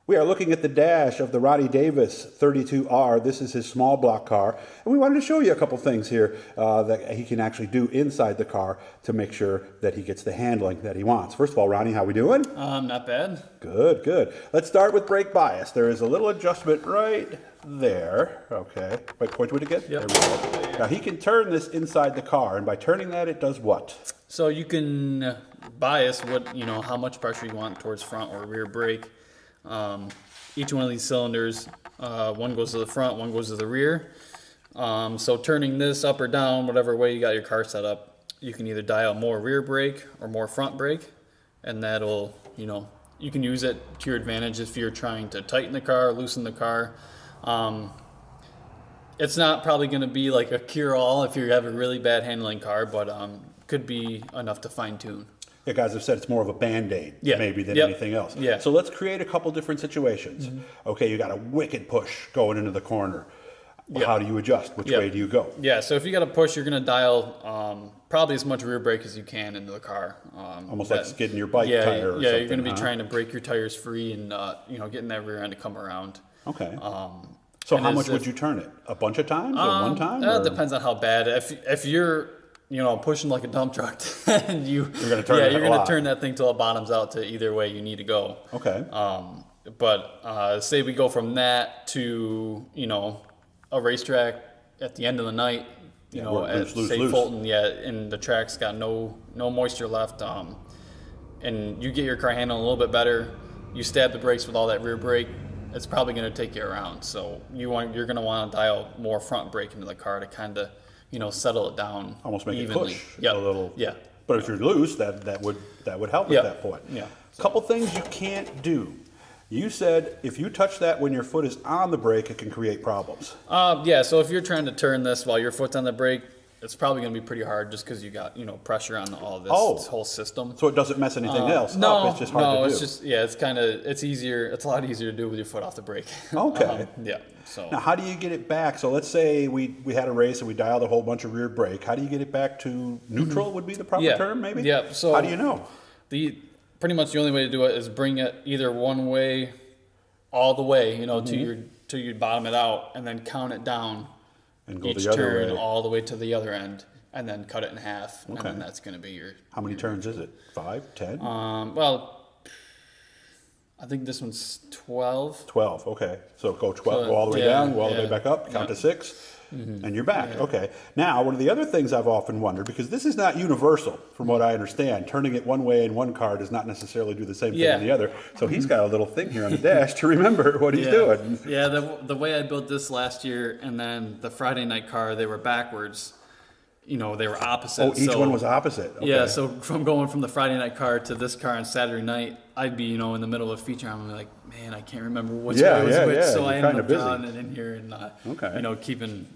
We are looking at the dash of the Ronnie Davis 32R. This is his small block car. And we wanted to show you a couple things here that he can actually do inside the car to make sure that he gets the handling that he wants. First of all, Ronnie, how we doing? Not bad. Good, good. Let's start with brake bias. There is a little adjustment right there. Okay. Wait, point to it again? Yep. There we go. Now, he can turn this inside the car, and by turning that, it does what? So you can bias how much pressure you want towards front or rear brake. Each one of these cylinders, one goes to the front, one goes to the rear. So turning this up or down, whatever way you got your car set up, you can either dial more rear brake or more front brake, and that'll, you can use it to your advantage if you're trying to tighten the car, loosen the car. It's not probably going to be like a cure-all if you have a really bad handling car, but could be enough to fine-tune. Yeah, guys have said it's more of a Band-Aid maybe than anything else. Yeah. So let's create a couple different situations. Mm-hmm. Okay, you got a wicked push going into the corner. Well, how do you adjust? Which way do you go? Yeah, so if you got a push, you're going to dial probably as much rear brake as you can into the car. Almost like skidding your bike tire or something. Yeah, you're going to be trying to break your tires free and getting that rear end to come around. Okay. So how much would you turn it? A bunch of times or one time? It depends on how bad. If you're pushing like a dump truck, then you're going to turn that thing till it bottoms out to either way you need to go. Okay. But say we go from that to a racetrack at the end of the night, at say Fulton, and the track's got no moisture left, and you get your car handling a little bit better. You stab the brakes with all that rear brake, it's probably going to take you around. So you're going to want to dial more front brake into the car to kind of settle it down. Almost make evenly. it push a little. Yeah. But if you're loose, that would help at that point. Yeah. Couple things you can't do. You said if you touch that when your foot is on the brake, it can create problems. So if you're trying to turn this while your foot's on the brake, it's probably going to be pretty hard just because you got pressure on all this whole system. So it doesn't mess anything else up. It's just hard to do. It's just it's easier. It's a lot easier to do with your foot off the brake. Okay. So now, how do you get it back? So let's say we had a race and we dialed a whole bunch of rear brake. How do you get it back to neutral? Would be the proper term, maybe. Yeah. So how do you know? Pretty much the only way to do it is bring it either one way, all the way, till you bottom it out, and then count it down. And go each the other turn way. all the way to the other end, and then cut it in half, and then that's going to be your. How many turns is it? 5, 10? Well, I think this one's 12. 12. Okay, so go 12, go all the way down, go all the way back up, count to 6, and you're back. Yeah. Okay. Now, one of the other things I've often wondered, because this is not universal, from what I understand, turning it one way in one car does not necessarily do the same thing in the other. So he's got a little thing here on the dash to remember what he's doing. Yeah, the way I built this last year, and then the Friday night car, they were backwards. They were opposite. Oh, each one was opposite. Okay. Yeah, so from going from the Friday night car to this car on Saturday night, I'd be, in the middle of a feature. I'm like, man, I can't remember which way was which. So I ended up drawing it in here and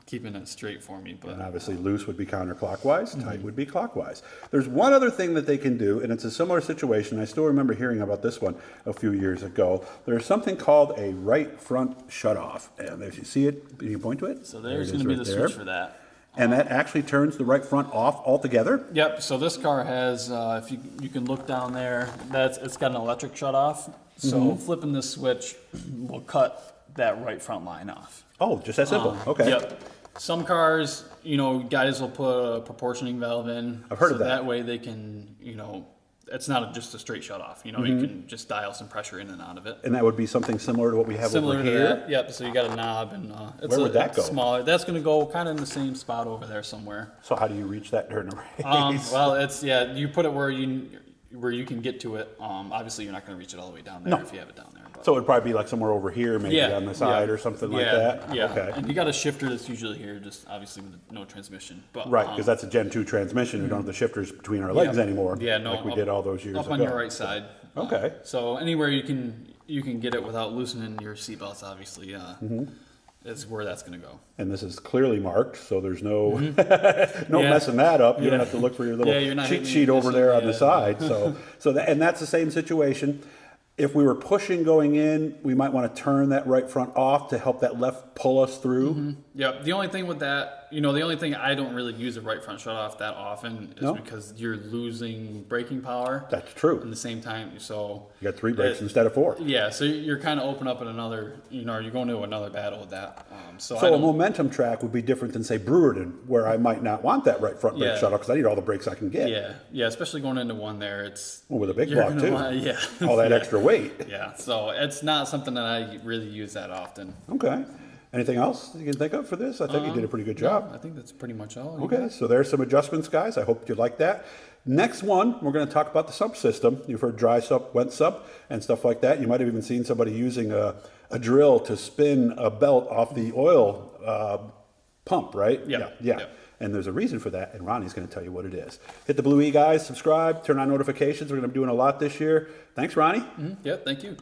keeping it straight for me. But and obviously loose would be counterclockwise, tight would be clockwise. There's one other thing that they can do, and it's a similar situation. I still remember hearing about this one a few years ago. There's something called a right front shutoff. And if you see it, can you point to it? So there's going to be the switch for that. And that actually turns the right front off altogether? Yep. So this car has, if you can look down there, it's got an electric shutoff. So flipping this switch will cut that right front line off. Oh, just that simple. Okay. Yep. Some cars, guys will put a proportioning valve in. I've heard of that. That way they can, it's not just a straight shut off. You can just dial some pressure in and out of it. And that would be something similar to what we have over here? Similar to that, yep. So you got a knob, and where would that go? Smaller. That's going to go kind of in the same spot over there somewhere. So how do you reach that during the race? Well, you put it where you can get to it. Obviously, you're not going to reach it all the way down there if you have it down there. But. So it would probably be like somewhere over here, maybe on the side or something like that? Yeah, okay. And you got a shifter that's usually here, just obviously with no transmission. But, right, because that's a Gen 2 transmission. We don't have the shifters between our legs anymore like we did all those years ago. Up on your right side. Okay. So anywhere you can get it without loosening your seatbelts, obviously, is where that's going to go. And this is clearly marked, so there's no messing that up. You don't have to look for your little cheat sheet over there on the side. And that's the same situation. If we were pushing going in, we might want to turn that right front off to help that left pull us through. Yeah. The only thing with that, You know, the only thing I don't really use a right front shutoff that often is because you're losing braking power. That's true. At the same time, so you got 3 brakes instead of 4. Yeah, so you're kind of open up in another, you know, you're going to another battle with that. So a momentum track would be different than, say, Brewerton, where I might not want that right front brake shutoff because I need all the brakes I can get. Yeah, especially going into one there, it's with a big block too. All that extra weight. Yeah, so it's not something that I really use that often. Okay. Anything else you can think of for this? I think you did a pretty good job. I think that's pretty much all. Okay, so there's some adjustments, guys. I hope you like that. Next one, we're going to talk about the sump system. You've heard dry sump, wet sump, and stuff like that. You might have even seen somebody using a drill to spin a belt off the oil pump, right? Yeah. And there's a reason for that, and Ronnie's going to tell you what it is. Hit the blue E, guys. Subscribe. Turn on notifications. We're going to be doing a lot this year. Thanks, Ronnie. Yeah, thank you.